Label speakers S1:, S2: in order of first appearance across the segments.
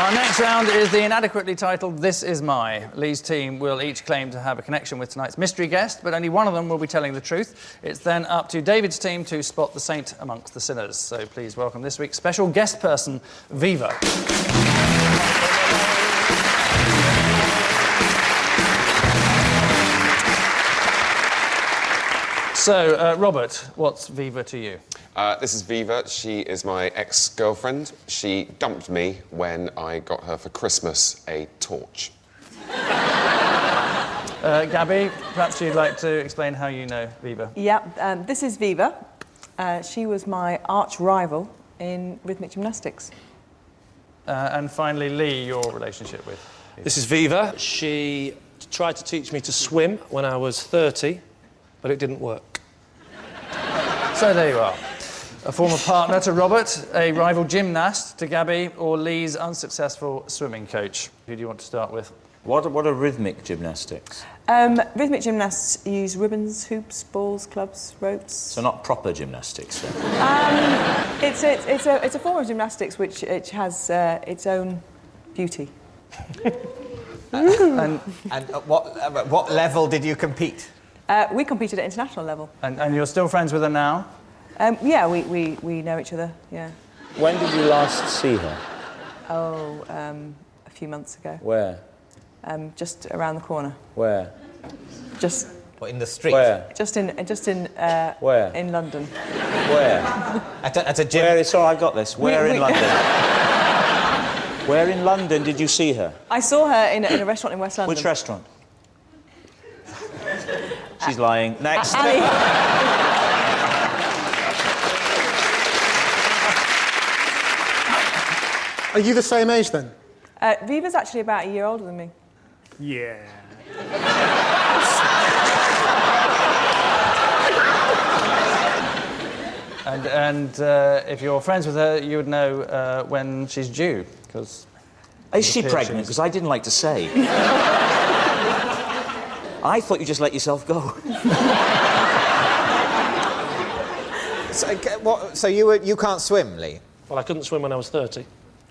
S1: Our next round is the inadequately titled This Is My. Lee's team will each claim to have a connection with tonight's mystery guest, but only one of them will be telling the truth. It's then up to David's team to spot the saint amongst the sinners. So please welcome this week's special guest person, Viva. So, Robert, what's Viva to you?
S2: This is Viva. She is my ex-girlfriend. She dumped me when I got her for Christmas a torch.
S1: Gabby, perhaps you'd like to explain how you know Viva.
S3: Yeah, this is Viva. She was my arch rival in rhythmic gymnastics.
S1: And finally, Lee, your relationship with Viva.
S4: This is Viva. She tried to teach me to swim when I was 30, but it didn't work.
S1: So there you are. A former partner to Robert, a rival gymnast to Gabby, or Lee's unsuccessful swimming coach. Who do you want to start with?
S5: What are rhythmic gymnastics?
S3: Rhythmic gymnasts use ribbons, hoops, balls, clubs, ropes.
S5: So not proper gymnastics, then?
S3: It's a form of gymnastics which has its own beauty.
S6: And at what level did you compete?
S3: We competed at international level.
S1: And you're still friends with her now?
S3: Yeah, we know each other, yeah.
S5: When did you last see her?
S3: Oh, a few months ago.
S5: Where?
S3: Just around the corner.
S5: Where?
S3: Just...
S6: What, in the street?
S5: Where?
S3: Just in
S5: Where?
S3: In London.
S5: Where?
S6: At a gym?
S5: Where? Sorry, I got this. Where in London? Where in London did you see her?
S3: I saw her in a restaurant in West London.
S5: Which restaurant? She's lying. Next.
S3: Ali.
S7: Are you the same age then?
S3: Viva's actually about a year older than me.
S7: Yeah.
S1: And if you're friends with her, you would know when she's due, because...
S5: Is she pregnant? Because I didn't like to say. I thought you just let yourself go.
S6: So you can't swim, Lee?
S4: Well, I couldn't swim when I was 30.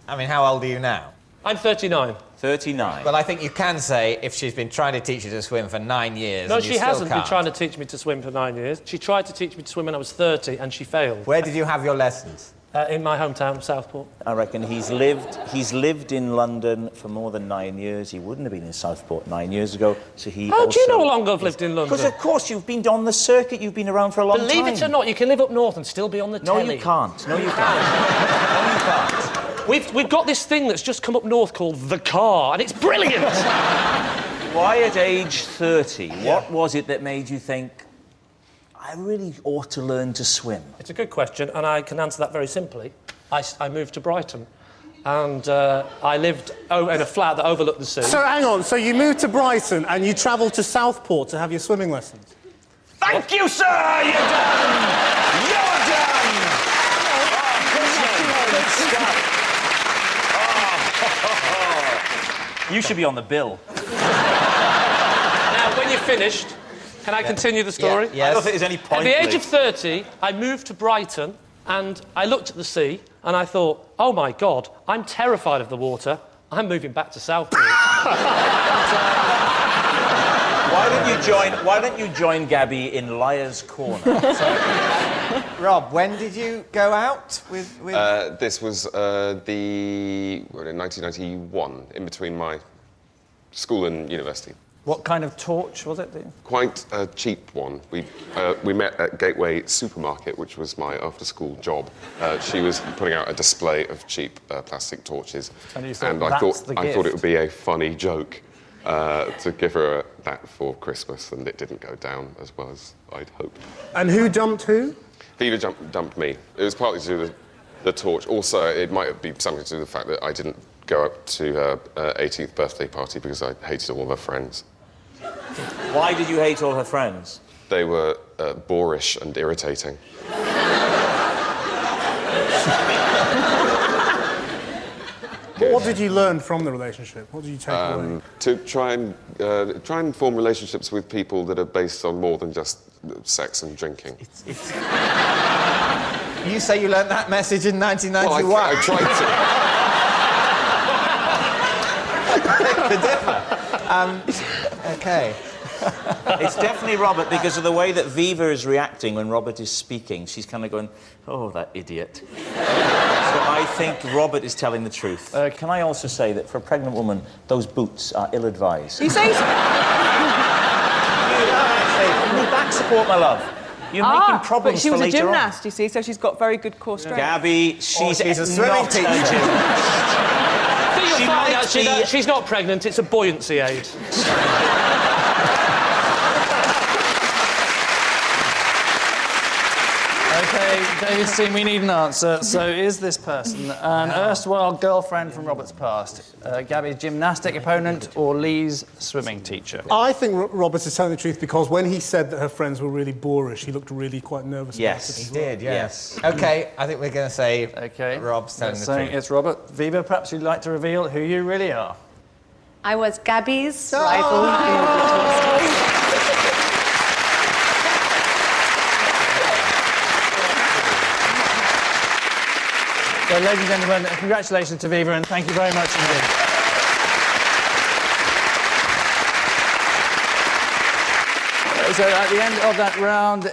S6: I mean, how old are you now?
S4: I'm 39.
S5: 39.
S6: Well, I think you can say if she's been trying to teach you to swim for 9 years.
S4: No,
S6: and you
S4: she
S6: still
S4: hasn't been
S6: can't.
S4: trying to teach me to swim for 9 years. She tried to teach me to swim when I was 30, and she failed.
S6: Where did you have your lessons?
S4: In my hometown, Southport.
S5: I reckon he's lived in London for more than 9 years. He wouldn't have been in Southport 9 years ago, so he
S4: How do you know how long I've lived in London?
S5: Because, of course, you've been on the circuit, you've been around for a long time.
S4: Believe it or not, you can live up north and still be on the telly.
S5: No, you can't. No, you can't. No, you can't.
S4: We've got this thing that's just come up north called The Car, and it's brilliant!
S5: Why at age 30, what was it that made you think, I really ought to learn to swim?
S4: It's a good question, and I can answer that very simply. I moved to Brighton, and I lived in a flat that overlooked the sea.
S7: So hang on, so you moved to Brighton and you travelled to Southport to have your swimming lessons?
S5: Thank you, sir! You're done! You're done! Good stuff. You should be on the bill.
S4: Now, when you're finished, can I continue the story?
S6: Yeah, yes.
S5: I don't think there's any point.
S4: At the age of 30, I moved to Brighton, and I looked at the sea, and I thought, oh my God, I'm terrified of the water. I'm moving back to Southport.
S5: Why don't you join Gabby in Liar's Corner?
S6: Rob, when did you go out with...
S2: This was in 1991, in between my school and university.
S1: What kind of torch was it?
S2: Quite a cheap one. We met at Gateway Supermarket, which was my after-school job. She was putting out a display of cheap plastic torches,
S1: And you thought,
S2: I
S1: "That's the
S2: thought it
S1: gift."
S2: would be a funny joke to give her that for Christmas, and it didn't go down as well as I'd hoped.
S7: And who dumped who?
S2: Viva dumped me. It was partly to do with the torch. Also, it might be something to do with the fact that I didn't go up to her 18th birthday party because I hated all of her friends.
S5: Why did you hate all her friends?
S2: They were boorish and irritating.
S7: What did you learn from the relationship? What did you take away?
S2: To try and form relationships with people that are based on more than just sex and drinking.
S6: You say you learnt that message in 1991?
S2: Well, I tried to.
S6: to differ. OK.
S5: It's definitely Robert because of the way that Viva is reacting when Robert is speaking. She's kind of going, oh, that idiot. So I think Robert is telling the truth. Can I also say that for a pregnant woman, those boots are ill-advised.
S3: You say...
S5: You need back support, my love. You're making problems
S3: but she was
S5: for
S3: a
S5: later
S3: gymnast, you see, so she's got very good core strength.
S5: Gabby, she's
S6: a swimming
S5: not
S6: teacher.
S5: a gymnast.
S4: I think
S5: She
S4: you'll find
S5: might
S4: actually
S5: be-
S4: that she's not pregnant, it's a buoyancy aid.
S1: OK, David's team, we need an answer. So is this person an erstwhile girlfriend from Robert's past, Gabby's gymnastic opponent, or Lee's swimming teacher?
S7: I think Roberts is telling the truth because when he said that her friends were really boorish, he looked really quite nervous
S5: Yes.
S7: about it.
S6: He did, yes. OK, I think we're going to say
S1: OK.
S6: Rob's telling the
S1: saying
S6: truth.
S1: it's Robert. Viva, perhaps you'd like to reveal who you really are.
S8: I was Gabby's rival in the
S1: So, ladies and gentlemen, congratulations to Viva, and thank you very much indeed. So, at the end of that round...